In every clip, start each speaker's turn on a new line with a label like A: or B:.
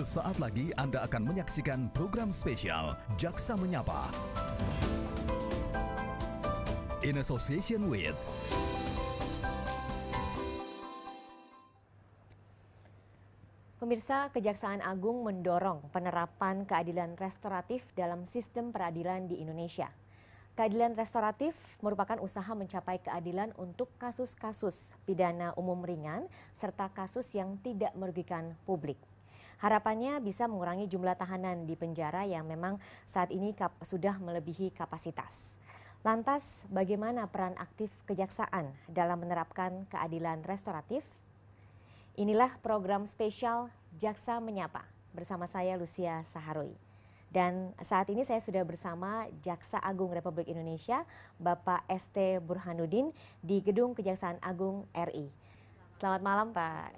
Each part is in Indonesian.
A: Sesaat lagi Anda akan menyaksikan program spesial Jaksa Menyapa. In association with
B: Pemirsa, Kejaksaan Agung mendorong penerapan keadilan restoratif dalam sistem peradilan di Indonesia. Keadilan restoratif merupakan usaha mencapai keadilan untuk kasus-kasus pidana umum ringan serta kasus yang tidak merugikan publik. Harapannya bisa mengurangi jumlah tahanan di penjara yang memang saat ini sudah melebihi kapasitas. Lantas, bagaimana peran aktif kejaksaan dalam menerapkan keadilan restoratif? Inilah program spesial Jaksa Menyapa bersama saya Lucia Saharwi. Dan saat ini saya sudah bersama Jaksa Agung Republik Indonesia, Bapak ST Burhanuddin di Gedung Kejaksaan Agung RI. Selamat malam Pak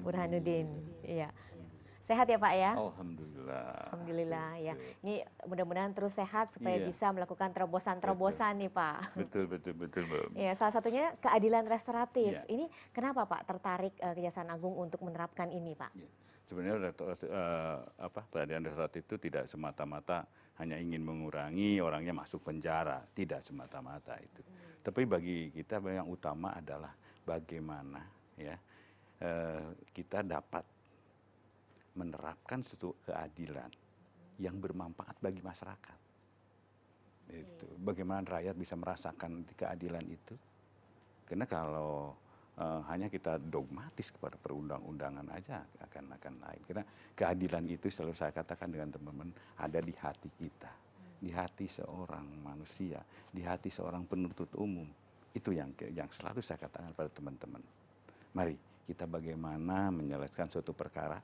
B: Burhanuddin. Iya. Sehat ya Pak ya?
C: Alhamdulillah.
B: Alhamdulillah ya. Ini mudah-mudahan terus sehat supaya bisa melakukan terobosan-terobosan nih Pak.
C: Betul Mbak.
B: Ya, salah satunya keadilan restoratif. Ini kenapa Pak tertarik Kejaksaan Agung untuk menerapkan ini Pak?
C: Ya. Sebenarnya keadilan restoratif itu tidak semata-mata hanya ingin mengurangi orangnya masuk penjara, tidak semata-mata itu. Tapi bagi kita yang utama adalah bagaimana ya kita dapat menerapkan suatu keadilan yang bermanfaat bagi masyarakat. Itu bagaimana rakyat bisa merasakan keadilan itu. Karena kalau hanya kita dogmatis kepada perundang-undangan aja akan lain. Karena keadilan itu selalu saya katakan dengan teman-teman ada di hati kita, di hati seorang manusia, di hati seorang penuntut umum. Itu yang selalu saya katakan pada teman-teman. Mari kita bagaimana menyelesaikan suatu perkara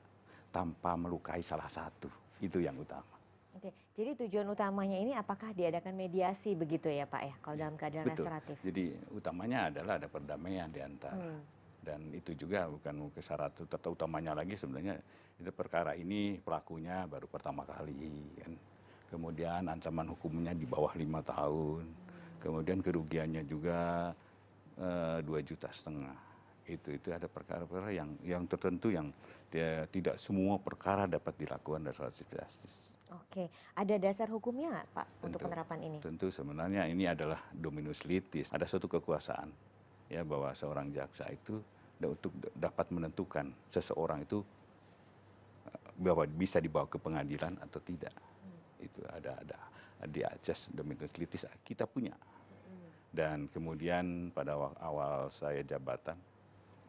C: tanpa melukai salah satu. Itu yang utama.
B: Oke, jadi tujuan utamanya ini apakah diadakan mediasi begitu ya Pak ya, kalau dalam keadilan restoratif?
C: Jadi utamanya adalah ada perdamaian di antara. Dan itu juga bukan syarat utamanya lagi sebenarnya itu perkara ini pelakunya baru pertama kali kan. Kemudian ancaman hukumnya di bawah 5 tahun. Kemudian kerugiannya juga 2,5 juta. Itu ada perkara-perkara yang tertentu yang tidak semua perkara dapat dilakukan restoratif justice.
B: Oke, ada dasar hukumnya nggak Pak untuk penerapan ini?
C: Tentu sebenarnya ini adalah dominus litis. Ada suatu kekuasaan ya bahwa seorang jaksa itu untuk dapat menentukan seseorang itu bahwa bisa dibawa ke pengadilan atau tidak. Itu ada di ajas dominus litis kita punya. Dan kemudian pada awal saya jabatan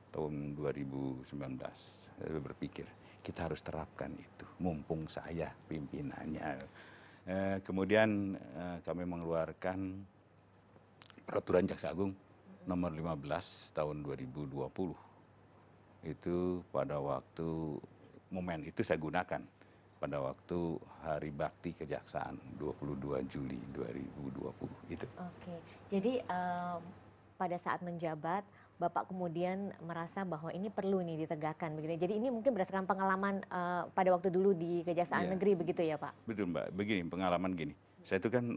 C: tahun 2019 saya berpikir kita harus terapkan itu mumpung saya pimpinannya. Kemudian kami mengeluarkan peraturan Jaksa Agung nomor 15 tahun 2020. Itu pada waktu momen itu saya gunakan pada waktu Hari Bakti Kejaksaan 22 Juli 2020 itu.
B: Oke. Jadi pada saat menjabat Bapak kemudian merasa bahwa ini perlu nih ditegakkan begitu. Jadi ini mungkin berdasarkan pengalaman pada waktu dulu di Kejaksaan Negeri begitu ya Pak?
C: Betul Mbak, begini pengalaman gini. Saya itu kan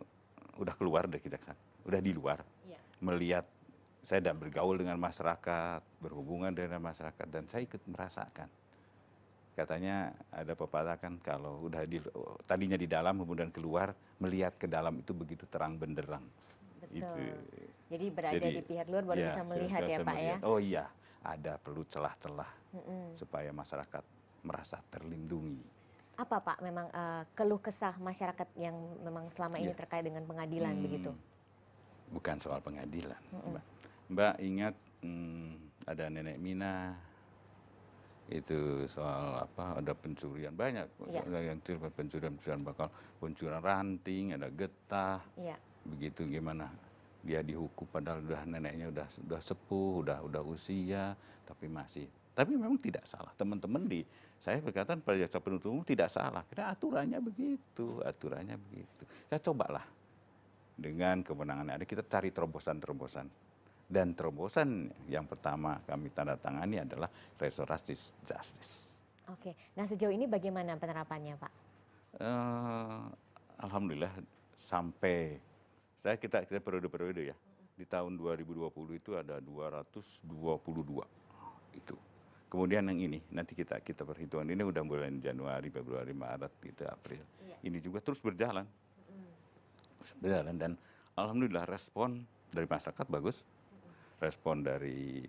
C: udah keluar dari Kejaksaan, udah di luar. Melihat saya tidak bergaul dengan masyarakat, berhubungan dengan masyarakat dan saya ikut merasakan. Katanya ada pepatah kan kalau udah tadinya di dalam kemudian keluar melihat ke dalam itu begitu terang benderang.
B: Betul.
C: Itu.
B: Jadi berada di pihak luar baru bisa melihat ya Pak ya?
C: Oh iya, ada perlu celah-celah supaya masyarakat merasa terlindungi.
B: Apa Pak memang keluh kesah masyarakat yang memang selama ini terkait dengan pengadilan begitu?
C: Bukan soal pengadilan. Mbak ingat ada Nenek Mina, itu soal ada pencurian banyak. Yang pencurian bakal pencurian ranting, ada getah. Begitu gimana dia dihukum padahal udah neneknya udah sepuh, udah usia tapi memang tidak salah. Teman-teman saya berkata pada jaksa penuntut umum tidak salah karena aturannya begitu. Saya cobalah dengan kewenangan ada kita cari terobosan dan terobosan yang pertama kami tanda tangani adalah restoratif justice. Oke,
B: nah sejauh ini bagaimana penerapannya Pak?
C: Alhamdulillah sampai kita periode-periode ya. Di tahun 2020 itu ada 222 itu. Kemudian yang ini nanti kita perhitungan, ini udah bulan Januari, Februari, Maret, gitu, April. Ini juga terus berjalan. Dan alhamdulillah respon dari masyarakat bagus. Respon dari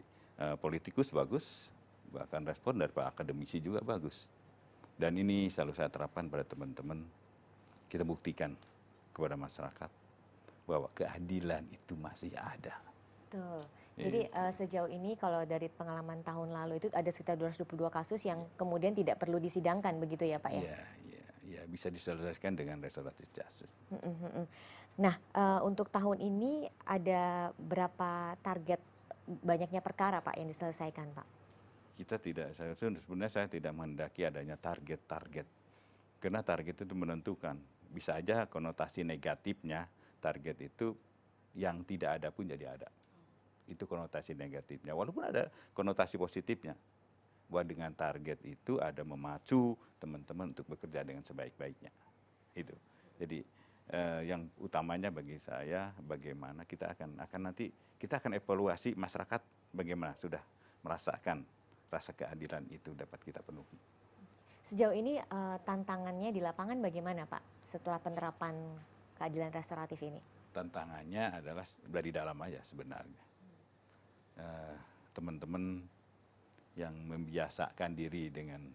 C: politikus bagus, bahkan respon dari Pak akademisi juga bagus. Dan ini selalu saya terapkan pada teman-teman, kita buktikan kepada masyarakat bahwa keadilan itu masih ada.
B: Betul. Jadi sejauh ini kalau dari pengalaman tahun lalu itu ada sekitar 222 kasus yang kemudian tidak perlu disidangkan begitu ya Pak ya?
C: Iya, bisa diselesaikan dengan restoratif justice.
B: Nah, untuk tahun ini ada berapa target banyaknya perkara Pak yang diselesaikan Pak?
C: Sebenarnya saya tidak menghendaki adanya target-target. Karena target itu menentukan. Bisa aja konotasi negatifnya, target itu yang tidak ada pun jadi ada. Itu konotasi negatifnya. Walaupun ada konotasi positifnya. Bahwa dengan target itu ada memacu teman-teman untuk bekerja dengan sebaik-baiknya. Itu. Jadi yang utamanya bagi saya bagaimana kita akan evaluasi masyarakat bagaimana sudah merasakan rasa keadilan itu dapat kita penuhi.
B: Sejauh ini tantangannya di lapangan bagaimana Pak setelah penerapan keadilan restoratif ini?
C: Tantangannya adalah dari dalam aja sebenarnya. Teman-teman yang membiasakan diri dengan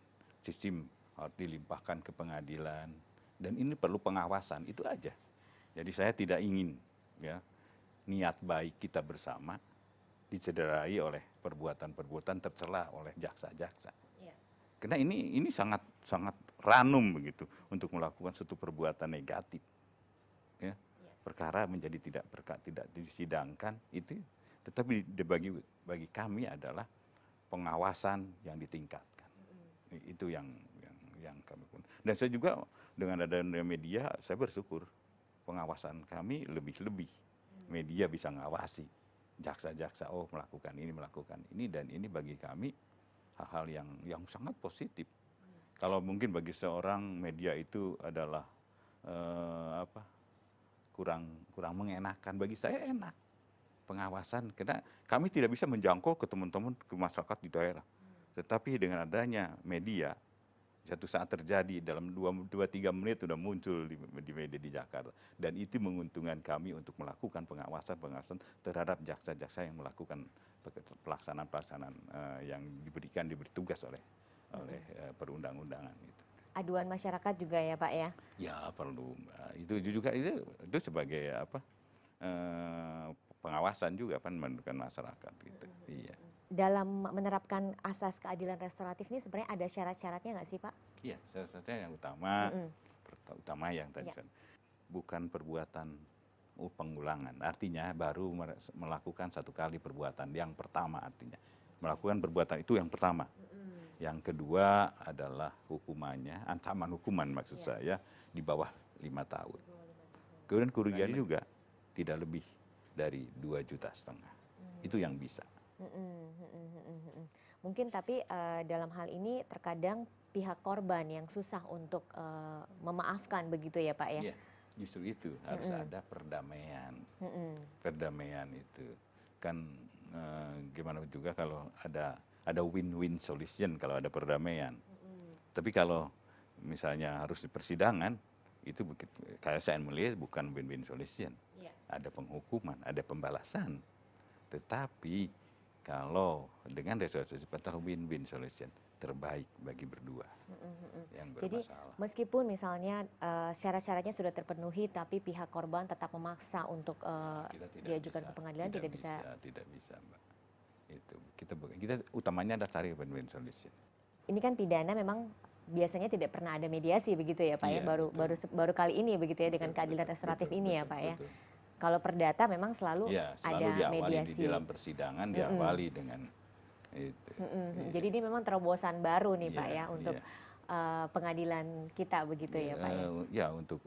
C: sistem harus dilimpahkan ke pengadilan, dan ini perlu pengawasan, itu aja. Jadi saya tidak ingin ya niat baik kita bersama dicederai oleh perbuatan-perbuatan tercela oleh jaksa-jaksa. Karena ini sangat ranum begitu untuk melakukan suatu perbuatan negatif. Ya. Perkara menjadi tidak disidangkan itu, tetapi bagi kami adalah pengawasan yang ditingkatkan. Itu yang kami pun. Dan saya juga dengan adanya media, saya bersyukur pengawasan kami lebih-lebih. Media bisa ngawasi jaksa-jaksa, melakukan ini, dan ini bagi kami hal-hal yang sangat positif. Kalau mungkin bagi seorang media itu adalah kurang mengenakan, bagi saya enak pengawasan, karena kami tidak bisa menjangkau ke teman-teman, ke masyarakat di daerah. Tetapi dengan adanya media, satu saat terjadi dalam 2-3 menit sudah muncul di media di Jakarta, dan itu menguntungkan kami untuk melakukan pengawasan terhadap jaksa-jaksa yang melakukan pelaksanaan yang diberi tugas oleh perundang-undangan itu.
B: Aduan masyarakat juga ya Pak ya?
C: Ya perlu, itu juga itu sebagai pengawasan juga menentukan masyarakat gitu. Iya.
B: Dalam menerapkan asas keadilan restoratif ini sebenarnya ada syarat-syaratnya nggak sih Pak?
C: Iya, syaratnya yang utama yang tadi kan bukan perbuatan pengulangan. Artinya baru melakukan satu kali perbuatan yang pertama, artinya melakukan perbuatan itu yang pertama. Yang kedua adalah hukumannya, ancaman hukuman maksud saya di bawah 5 tahun. Kemudian kerugian juga tidak lebih dari 2,5 juta. Itu yang bisa.
B: Mungkin tapi dalam hal ini terkadang pihak korban yang susah untuk memaafkan begitu ya Pak ya?
C: Iya, justru itu harus ada perdamaian. Perdamaian itu kan gimana juga kalau ada win-win solution kalau ada perdamaian. Tapi kalau misalnya harus di persidangan, itu kayak saya melihat bukan win-win solution. Ada penghukuman, ada pembalasan. Tetapi kalau dengan resolusi adalah win-win solution, terbaik bagi berdua yang bermasalah.
B: Jadi meskipun misalnya syarat-syaratnya sudah terpenuhi, tapi pihak korban tetap memaksa untuk diajukan ke pengadilan, tidak bisa,
C: Mbak. Itu kita utamanya adalah cari win-win solution.
B: Ini kan pidana memang biasanya tidak pernah ada mediasi begitu ya Pak ya, baru kali ini begitu ya dengan keadilan restoratif ini ya Pak ya. Kalau perdata memang selalu ada mediasi.
C: Di dalam persidangan diawali dengan itu.
B: Jadi ini memang terobosan baru nih Pak ya untuk pengadilan kita begitu ya Pak ya.
C: Ya untuk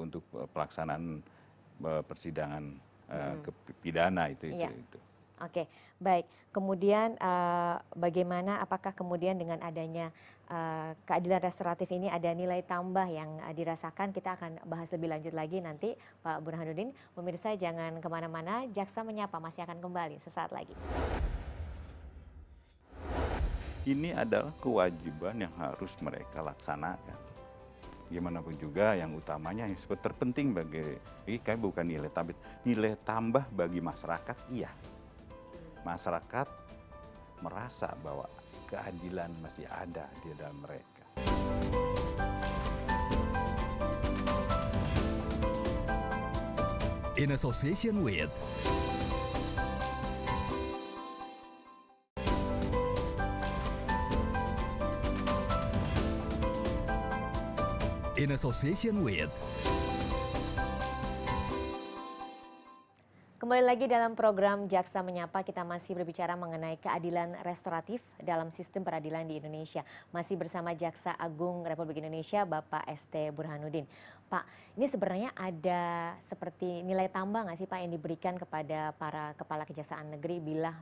C: pelaksanaan persidangan pidana itu.
B: Oke, baik. Kemudian bagaimana, apakah kemudian dengan adanya keadilan restoratif ini ada nilai tambah yang dirasakan? Kita akan bahas lebih lanjut lagi nanti Pak Burhanuddin. Pemirsa jangan kemana-mana, Jaksa Menyapa masih akan kembali sesaat lagi.
C: Ini adalah kewajiban yang harus mereka laksanakan. Gimana pun juga yang utamanya yang terpenting bagi ini kayak bukan nilai tambah bagi masyarakat, iya. Masyarakat merasa bahwa keadilan masih ada di dalam mereka.
A: In association with In association with
B: Kembali lagi dalam program Jaksa Menyapa, kita masih berbicara mengenai keadilan restoratif dalam sistem peradilan di Indonesia. Masih bersama Jaksa Agung Republik Indonesia, Bapak ST Burhanuddin. Pak, ini sebenarnya ada seperti nilai tambah nggak sih Pak yang diberikan kepada para kepala kejaksaan negeri bila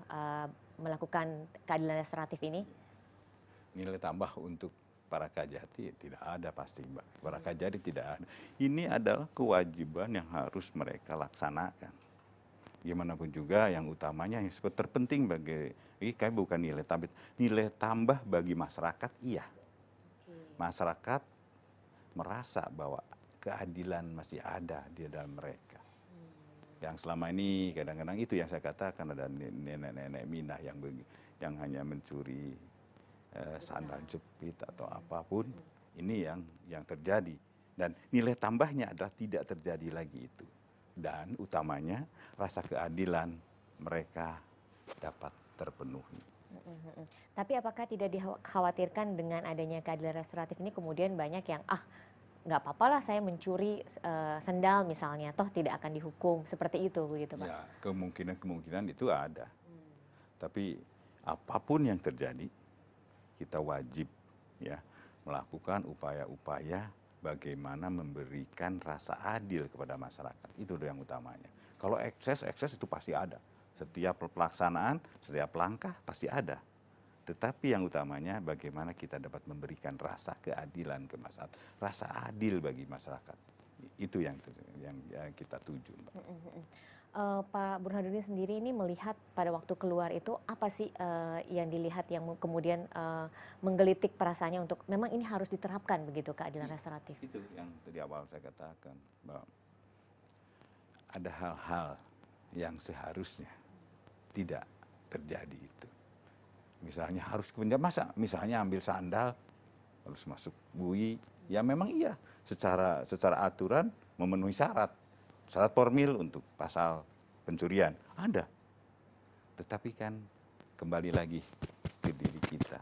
B: melakukan keadilan restoratif ini?
C: Nilai tambah untuk para kajati tidak ada pasti, Mbak. Para kajati tidak ada. Ini adalah kewajiban yang harus mereka laksanakan. Gimana pun juga yang utamanya yang terpenting bagi ini kayak bukan nilai tambah bagi masyarakat, iya. Masyarakat merasa bahwa keadilan masih ada di dalam mereka. Yang selama ini kadang-kadang itu yang saya katakan, ada nenek-nenek Minah yang hanya mencuri sandal jepit atau apapun, ini yang terjadi. Dan nilai tambahnya adalah tidak terjadi lagi itu. Dan utamanya rasa keadilan mereka dapat terpenuhi.
B: Tapi apakah tidak dikhawatirkan dengan adanya keadilan restoratif ini kemudian banyak yang nggak apa-apa lah saya mencuri sendal misalnya, toh tidak akan dihukum, seperti itu begitu Pak?
C: Ya, kemungkinan itu ada. Tapi apapun yang terjadi, kita wajib ya melakukan upaya-upaya bagaimana memberikan rasa adil kepada masyarakat. Itu yang utamanya. Kalau ekses itu pasti ada. Setiap pelaksanaan, setiap langkah pasti ada. Tetapi yang utamanya bagaimana kita dapat memberikan rasa keadilan ke masyarakat, rasa adil bagi masyarakat. Itu yang kita tuju, Mbak.
B: Pak Burhanuddin sendiri ini melihat pada waktu keluar itu apa sih yang dilihat yang kemudian menggelitik perasaannya untuk memang ini harus diterapkan begitu keadilan restoratif?
C: Itu yang tadi awal saya katakan, bahwa ada hal-hal yang seharusnya tidak terjadi itu. Misalnya harus ke penjara, misalnya ambil sandal harus masuk bui, ya memang iya secara aturan memenuhi syarat formil untuk pasal pencurian ada, tetapi kan kembali lagi ke diri kita,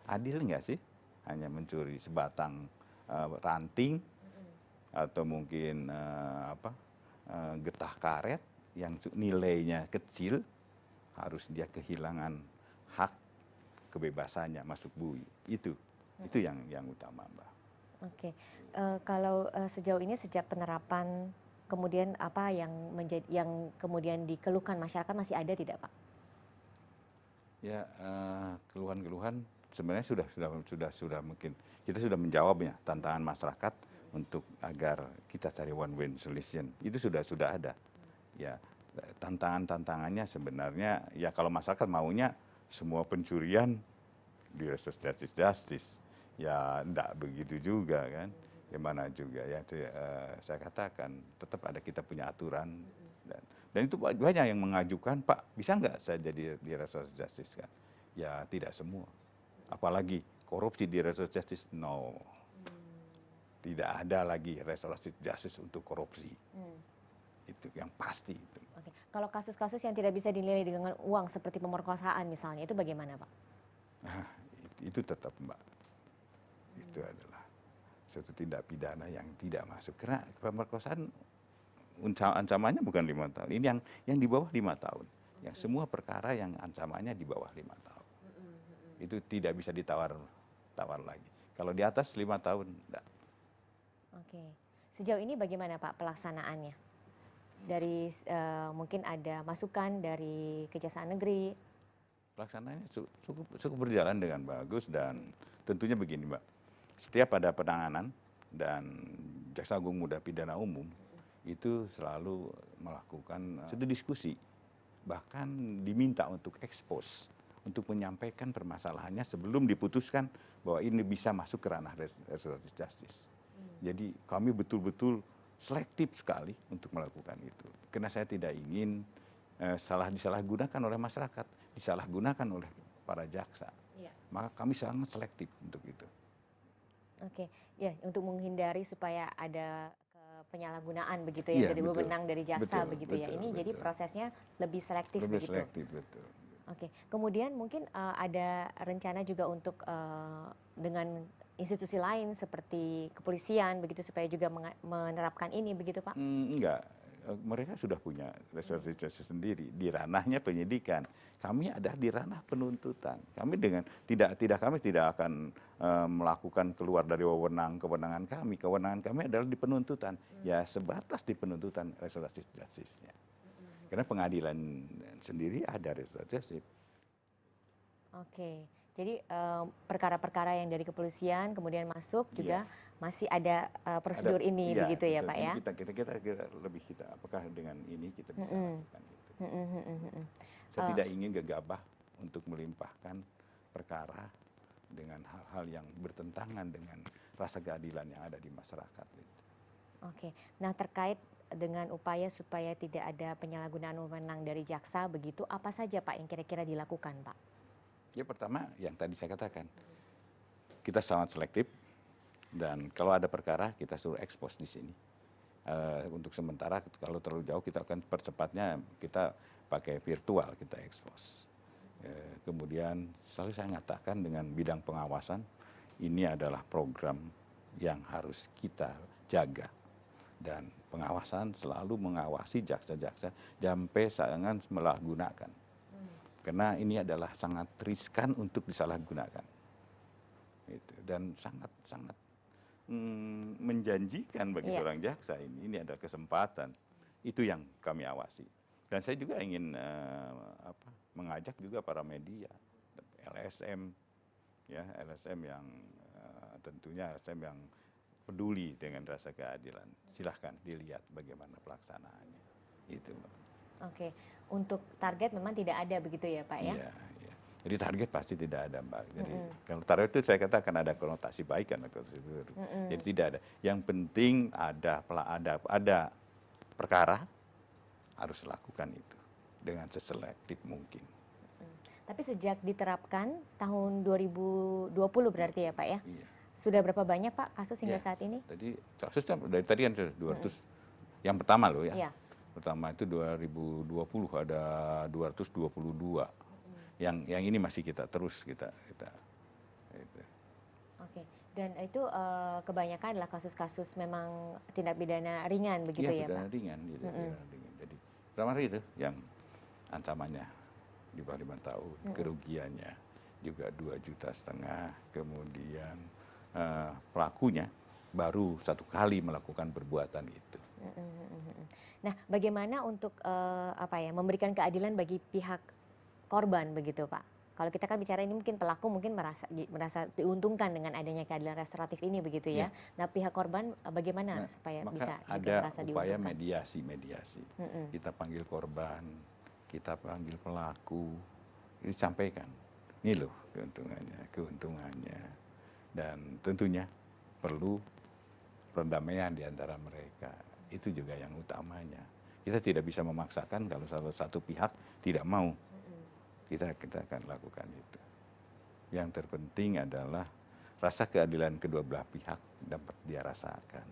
C: adil nggak sih hanya mencuri sebatang ranting atau mungkin getah karet yang nilainya kecil, harus dia kehilangan hak kebebasannya masuk bui. Itu yang utama, Mbak.
B: Oke, kalau sejauh ini sejak penerapan kemudian apa yang kemudian dikeluhkan masyarakat masih ada tidak Pak?
C: Ya, keluhan-keluhan sebenarnya sudah mungkin kita sudah menjawabnya, tantangan masyarakat untuk agar kita cari one way solution itu sudah ada. Ya, tantangannya sebenarnya ya kalau masyarakat maunya semua pencurian di restoratif justice, ya enggak begitu juga kan. Gimana juga ya, saya katakan tetap ada, kita punya aturan dan itu banyak yang mengajukan, Pak bisa nggak saya jadi di restoratif justice kan? Ya tidak semua, apalagi korupsi di restoratif justice, no, tidak ada lagi restoratif justice untuk korupsi, itu yang pasti.
B: Oke. Kalau kasus-kasus yang tidak bisa dinilai dengan uang seperti pemerkosaan misalnya, itu bagaimana Pak?
C: Nah, itu tetap, Mbak, itu adalah suatu tindak pidana yang tidak masuk, karena pemerkosaan ancamannya bukan 5 tahun. Ini yang di bawah 5 tahun. Yang semua perkara yang ancamannya di bawah 5 tahun. Itu tidak bisa ditawar lagi. Kalau di atas 5 tahun, enggak.
B: Oke. Sejauh ini bagaimana Pak pelaksanaannya? Dari mungkin ada masukan dari Kejaksaan Negeri.
C: Pelaksanaannya cukup berjalan dengan bagus, dan tentunya begini, Mbak. Setiap ada penanganan, dan Jaksa Agung Muda Pidana Umum itu selalu melakukan satu diskusi, bahkan diminta untuk ekspos untuk menyampaikan permasalahannya sebelum diputuskan bahwa ini bisa masuk ke ranah restoratif justice. Jadi kami betul-betul selektif sekali untuk melakukan itu. Karena saya tidak ingin disalahgunakan oleh masyarakat, disalahgunakan oleh para jaksa. Ya. Maka kami sangat selektif untuk itu.
B: Oke, ya untuk menghindari supaya ada penyalahgunaan begitu ya, dari wewenang dari jaksa begitu ya. Ini jadi prosesnya lebih selektif begitu. Lebih selektif, betul. Oke, kemudian mungkin ada rencana juga untuk dengan institusi lain seperti kepolisian begitu supaya juga menerapkan ini begitu Pak?
C: Enggak, mereka sudah punya restoratif justice sendiri di ranahnya penyidikan. Kami ada di ranah penuntutan. Kami kami tidak akan melakukan keluar dari kewenangan kami. Kewenangan kami adalah di penuntutan. Ya sebatas di penuntutan restoratif justice-nya. Karena pengadilan sendiri ada restoratif justice.
B: Oke. Jadi perkara-perkara yang dari kepolisian kemudian masuk juga masih ada prosedur ini begitu ya Pak ya?
C: Kita apakah dengan ini kita bisa lakukan itu. Saya tidak ingin gegabah untuk melimpahkan perkara dengan hal-hal yang bertentangan dengan rasa keadilan yang ada di masyarakat.
B: Oke, nah terkait dengan upaya supaya tidak ada penyalahgunaan wewenang dari jaksa begitu, apa saja Pak yang kira-kira dilakukan Pak?
C: Ya pertama yang tadi saya katakan, kita sangat selektif dan kalau ada perkara kita suruh ekspos di sini. Untuk sementara kalau terlalu jauh kita akan percepatnya, kita pakai virtual, kita ekspos. Kemudian selalu saya nyatakan dengan bidang pengawasan, ini adalah program yang harus kita jaga. Dan pengawasan selalu mengawasi jaksa-jaksa sampai jangan menyalahgunakan. Karena ini adalah sangat riskan untuk disalahgunakan. Dan sangat menjanjikan bagi seorang jaksa ini. Ini adalah kesempatan. Itu yang kami awasi. Dan saya juga ingin mengajak juga para media, LSM, ya LSM yang tentunya LSM yang peduli dengan rasa keadilan. Silahkan dilihat bagaimana pelaksanaannya. Itu.
B: Oke, untuk target memang tidak ada begitu ya Pak ya?
C: Iya. Jadi target pasti tidak ada Mbak. Jadi kalau target itu saya katakan ada konotasi baik kan, jadi tidak ada. Yang penting ada perkara harus lakukan itu dengan seselektif mungkin.
B: Tapi sejak diterapkan tahun 2020 berarti ya Pak ya?
C: Iya.
B: Sudah berapa banyak Pak kasus hingga saat ini?
C: Tadi kasusnya dari tadi kan 200. Yang pertama loh ya. Iya. Pertama itu 2020 ada 222. Yang ini masih kita terus kita itu.
B: Oke. Dan itu kebanyakan adalah kasus-kasus memang tindak pidana ringan begitu ya Pak?
C: Ringan, ringan. Jadi pertama itu yang ancamannya di bawah 5 tahun, kerugiannya juga 2,5 juta, kemudian pelakunya baru 1 kali melakukan perbuatan itu.
B: Nah, bagaimana untuk memberikan keadilan bagi pihak korban begitu Pak? Kalau kita kan bicara ini mungkin pelaku mungkin merasa diuntungkan dengan adanya keadilan restoratif ini begitu ya. Nah, pihak korban bagaimana supaya bisa juga merasa diuntungkan?
C: Ada upaya mediasi. Kita panggil korban, kita panggil pelaku, disampaikan. Ini loh keuntungannya. Dan tentunya perlu perdamaian di antara mereka. Itu juga yang utamanya. Kita tidak bisa memaksakan kalau salah satu pihak tidak mau. Kita akan lakukan itu. Yang terpenting adalah rasa keadilan kedua belah pihak dapat dia rasakan.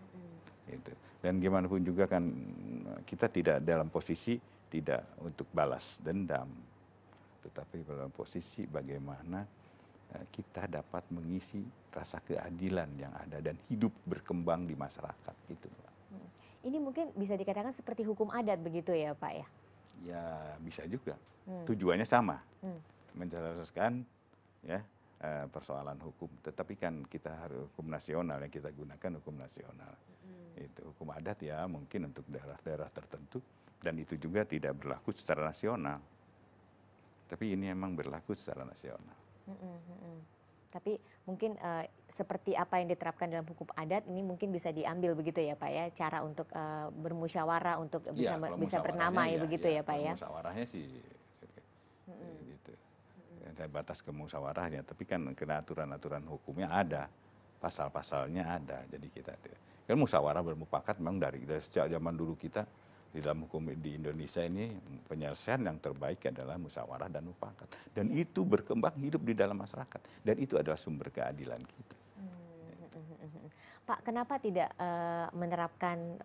C: Gitu. Dan gimana pun juga kan kita tidak dalam posisi tidak untuk balas dendam. Tetapi dalam posisi bagaimana kita dapat mengisi rasa keadilan yang ada dan hidup berkembang di masyarakat gitu Pak.
B: Ini mungkin bisa dikatakan seperti hukum adat begitu ya Pak ya?
C: Ya bisa juga. Tujuannya sama, menjelaskan ya persoalan hukum. Tetapi kan kita harus hukum nasional yang kita gunakan hukum nasional. Itu hukum adat ya mungkin untuk daerah-daerah tertentu dan itu juga tidak berlaku secara nasional. Tapi ini memang berlaku secara nasional.
B: Tapi mungkin seperti apa yang diterapkan dalam hukum adat ini mungkin bisa diambil begitu ya Pak ya, cara untuk bermusyawarah untuk bisa bernama ya begitu ya Pak ya.
C: Musyawarahnya sih gitu. saya batas ke musyawarahnya, tapi kan kena aturan-aturan hukumnya ada, pasal-pasalnya ada. Jadi kita kan musyawarah bermufakat memang dari sejak zaman dulu kita di dalam hukum di Indonesia ini penyelesaian yang terbaik adalah musyawarah dan mufakat. Dan itu berkembang hidup di dalam masyarakat dan itu adalah sumber keadilan kita.
B: Pak, kenapa tidak menerapkan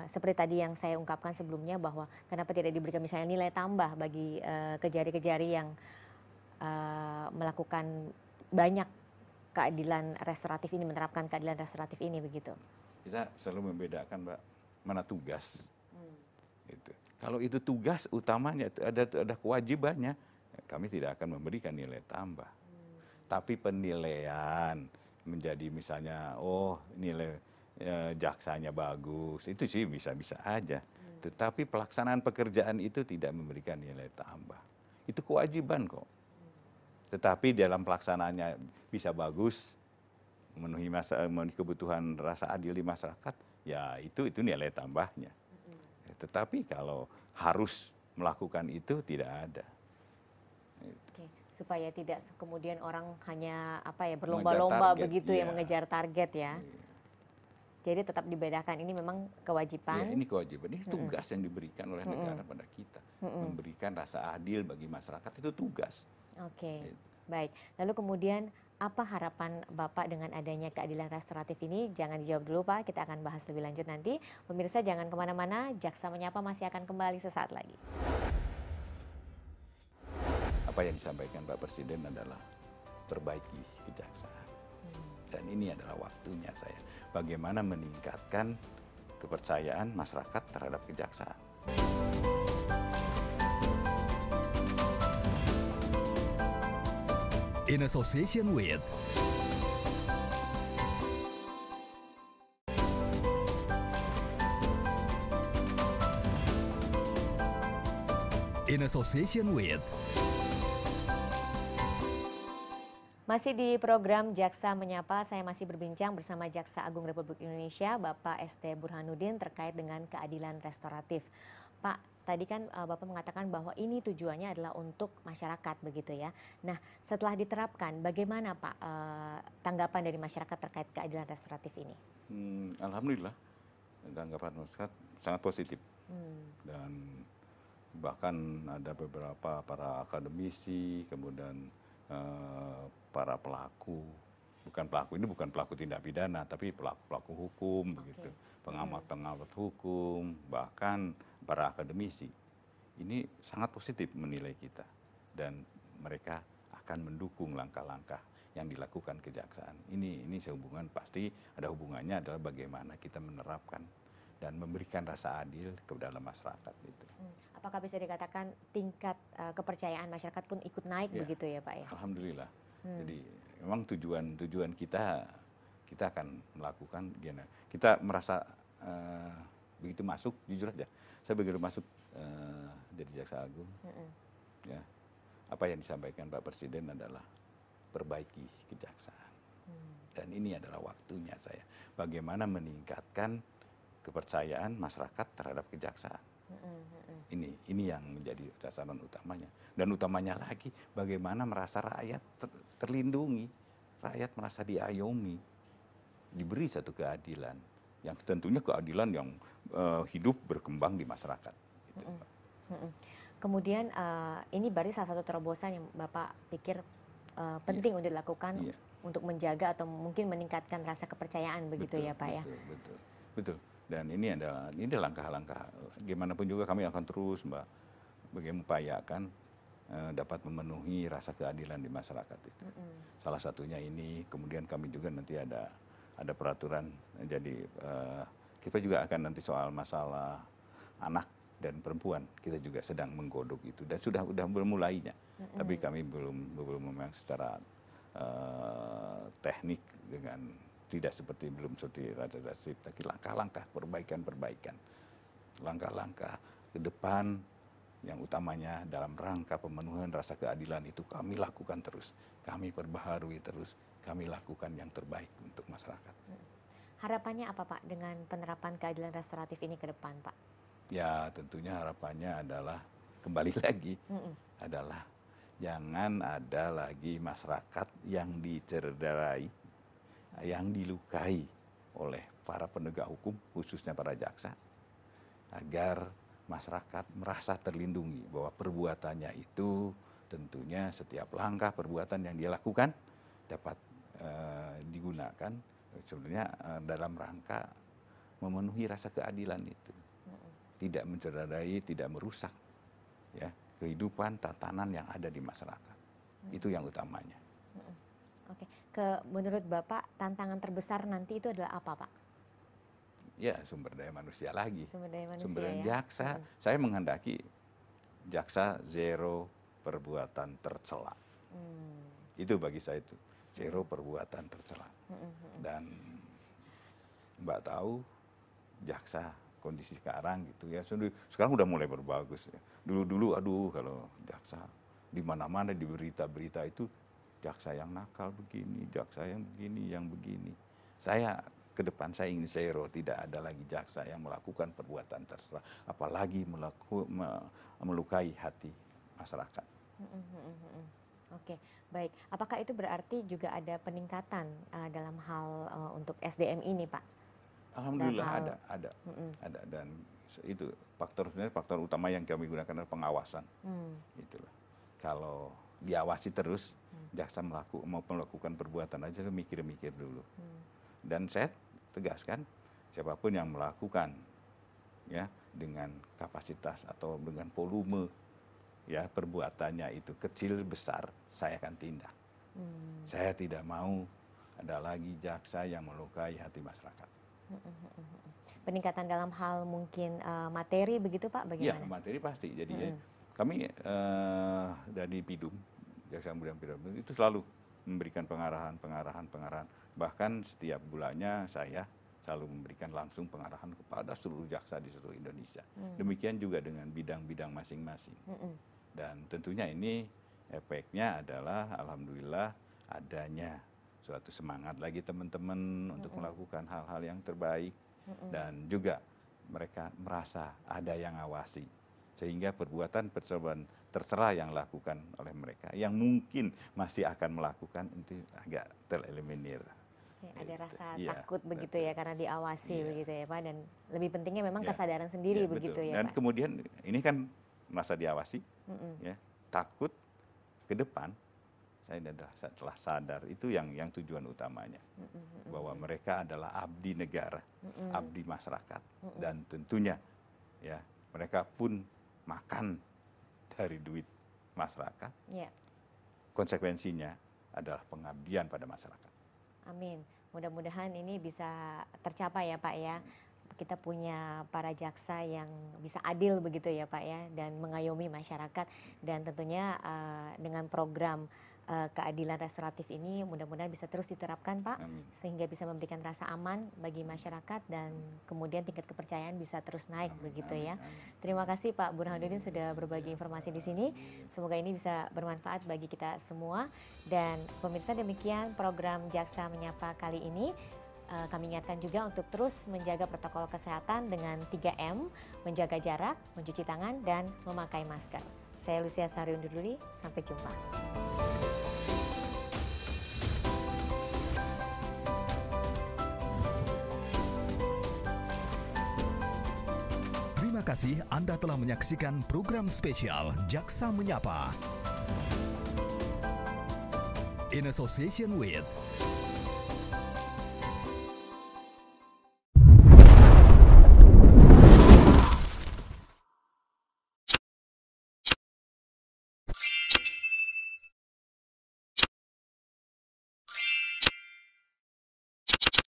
B: seperti tadi yang saya ungkapkan sebelumnya bahwa kenapa tidak diberikan misalnya nilai tambah bagi kejari-kejari yang melakukan banyak keadilan restoratif ini, menerapkan keadilan restoratif ini begitu?
C: Kita selalu membedakan, Mbak, mana tugas. Itu. Kalau itu tugas utamanya, ada kewajibannya, kami tidak akan memberikan nilai tambah. Tapi penilaian menjadi misalnya, oh nilai jaksanya bagus, itu sih bisa-bisa aja. Tetapi pelaksanaan pekerjaan itu tidak memberikan nilai tambah. Itu kewajiban kok. Tetapi dalam pelaksanaannya bisa bagus, memenuhi kebutuhan rasa adil di masyarakat, ya itu nilai tambahnya. Tetapi kalau harus melakukan itu tidak ada.
B: Oke, supaya tidak kemudian orang hanya berlomba-lomba begitu ya, mengejar target ya. Jadi tetap dibedakan, ini memang kewajiban.
C: Ya, ini kewajiban, ini tugas yang diberikan oleh negara pada kita. Memberikan rasa adil bagi masyarakat itu tugas.
B: Oke, baik. Lalu kemudian apa harapan Bapak dengan adanya keadilan restoratif ini? Jangan dijawab dulu Pak, kita akan bahas lebih lanjut nanti. Pemirsa jangan kemana-mana, Jaksa Menyapa masih akan kembali sesaat lagi.
C: Apa yang disampaikan Pak Presiden adalah perbaiki kejaksaan. Dan ini adalah waktunya saya. Bagaimana meningkatkan kepercayaan masyarakat terhadap kejaksaan.
A: In association with
B: Masih di program Jaksa Menyapa, saya masih berbincang bersama Jaksa Agung Republik Indonesia, Bapak ST Burhanuddin terkait dengan keadilan restoratif. Pak, tadi kan Bapak mengatakan bahwa ini tujuannya adalah untuk masyarakat begitu ya. Nah, setelah diterapkan, bagaimana Pak tanggapan dari masyarakat terkait keadilan restoratif ini?
C: Alhamdulillah, tanggapan masyarakat sangat positif. Dan bahkan ada beberapa para akademisi, kemudian para pelaku, ini bukan pelaku tindak pidana, tapi pelaku hukum begitu, pengamat hukum, bahkan para akademisi. Ini sangat positif menilai kita dan mereka akan mendukung langkah-langkah yang dilakukan kejaksaan. Ini sehubungan, pasti ada hubungannya adalah bagaimana kita menerapkan dan memberikan rasa adil ke dalam masyarakat itu.
B: Apakah bisa dikatakan tingkat kepercayaan masyarakat pun ikut naik begitu ya Pak ya?
C: Alhamdulillah. Jadi memang tujuan kita akan melakukan gini. Kita merasa begitu masuk, jujur aja, saya begitu masuk jadi Jaksa Agung, ya, apa yang disampaikan Pak Presiden adalah perbaiki kejaksaan. Dan ini adalah waktunya saya. Bagaimana meningkatkan kepercayaan masyarakat terhadap kejaksaan. Ini yang menjadi sasaran utamanya. Dan utamanya lagi, bagaimana merasa rakyat terlindungi, rakyat merasa diayomi, diberi satu keadilan, yang tentunya keadilan yang hidup berkembang di masyarakat. Gitu, Pak.
B: Kemudian ini berarti salah satu terobosan yang Bapak pikir penting untuk dilakukan untuk menjaga atau mungkin meningkatkan rasa kepercayaan begitu ya Pak ya?
C: Betul. Dan ini adalah langkah-langkah. Gimana pun juga kami akan terus bagaimana upayakan dapat memenuhi rasa keadilan di masyarakat itu. Salah satunya ini, kemudian kami juga nanti ada peraturan. Jadi kita juga akan nanti soal masalah anak dan perempuan, kita juga sedang menggodok itu dan sudah bermulainya. Tapi kami belum memang secara teknik dengan tidak seperti Raja Dasip, tapi langkah-langkah perbaikan, langkah-langkah ke depan yang utamanya dalam rangka pemenuhan rasa keadilan itu kami lakukan terus, kami perbaharui terus, kami lakukan yang terbaik untuk masyarakat.
B: Harapannya apa Pak dengan penerapan keadilan restoratif ini ke depan Pak?
C: Ya tentunya harapannya adalah kembali lagi adalah Jangan ada lagi masyarakat yang dicederai, yang dilukai oleh para penegak hukum, khususnya para jaksa, agar masyarakat merasa terlindungi bahwa perbuatannya itu tentunya setiap langkah perbuatan yang dia lakukan dapat digunakan sebenarnya dalam rangka memenuhi rasa keadilan itu. Tidak mencederai, tidak merusak ya kehidupan tatanan yang ada di masyarakat. Itu yang utamanya.
B: Oke, menurut Bapak tantangan terbesar nanti itu adalah apa, Pak?
C: Ya, sumber daya manusia lagi.
B: Sumber daya manusia,
C: sumber daya
B: ya.
C: jaksa. Saya menghendaki jaksa zero perbuatan tercela. Itu bagi saya itu zero perbuatan tercela. Dan Mbak tahu jaksa kondisi sekarang gitu ya, sekarang udah mulai berbagus ya. Dulu aduh kalau jaksa di mana-mana di berita-berita itu jaksa yang nakal begini, jaksa yang begini, yang begini. Saya ke depan saya ingin zero, tidak ada lagi jaksa yang melakukan perbuatan tercela, apalagi melukai hati masyarakat.
B: Oke, baik. Apakah itu berarti juga ada peningkatan dalam hal untuk SDM ini, Pak?
C: Alhamdulillah ada, dan itu sebenarnya faktor utama yang kami gunakan adalah pengawasan. Itulah. Kalau diawasi terus, jaksa mau melakukan perbuatan aja mikir-mikir dulu. Dan saya tegaskan siapapun yang melakukan ya dengan kapasitas atau dengan volume ya perbuatannya itu kecil besar, saya akan tindak. Saya tidak mau ada lagi jaksa yang melukai hati masyarakat.
B: Peningkatan dalam hal mungkin materi begitu Pak, bagaimana?
C: Ya, materi pasti. Jadi kami dari PIDUM, Jaksa Muda Pidana itu selalu memberikan pengarahan. Bahkan setiap bulannya saya selalu memberikan langsung pengarahan kepada seluruh jaksa di seluruh Indonesia. Demikian juga dengan bidang-bidang masing-masing. Dan tentunya ini efeknya adalah alhamdulillah adanya suatu semangat lagi teman-teman untuk melakukan hal-hal yang terbaik. Dan juga mereka merasa ada yang ngawasi. Sehingga perbuatan tercela yang dilakukan oleh mereka, yang mungkin masih akan melakukan, itu agak tereliminir.
B: Ada rasa takut begitu ya, karena diawasi begitu ya Pak. Dan lebih pentingnya memang kesadaran sendiri begitu ya
C: Dan
B: Pak.
C: kemudian ini kan merasa diawasi, ya takut ke depan. Saya telah sadar itu yang tujuan utamanya, bahwa mereka adalah abdi negara, abdi masyarakat, dan tentunya ya mereka pun makan dari duit masyarakat. Konsekuensinya adalah pengabdian pada masyarakat.
B: Amin. Mudah-mudahan ini bisa tercapai ya Pak ya. Kita punya para jaksa yang bisa adil begitu ya Pak ya, dan mengayomi masyarakat, dan tentunya dengan program keadilan restoratif ini mudah-mudahan bisa terus diterapkan Pak. Amin. Sehingga bisa memberikan rasa aman bagi masyarakat dan kemudian tingkat kepercayaan bisa terus naik begitu ya. Terima kasih Pak Burhanuddin sudah berbagi informasi di sini. Semoga ini bisa bermanfaat bagi kita semua. Dan pemirsa, demikian program Jaksa Menyapa kali ini. Kami ingatkan juga untuk terus menjaga protokol kesehatan dengan 3M, menjaga jarak, mencuci tangan, dan memakai masker. Saya Lucia Sari undur diri, sampai jumpa.
A: Terima kasih Anda telah menyaksikan program spesial Jaksa Menyapa. In association with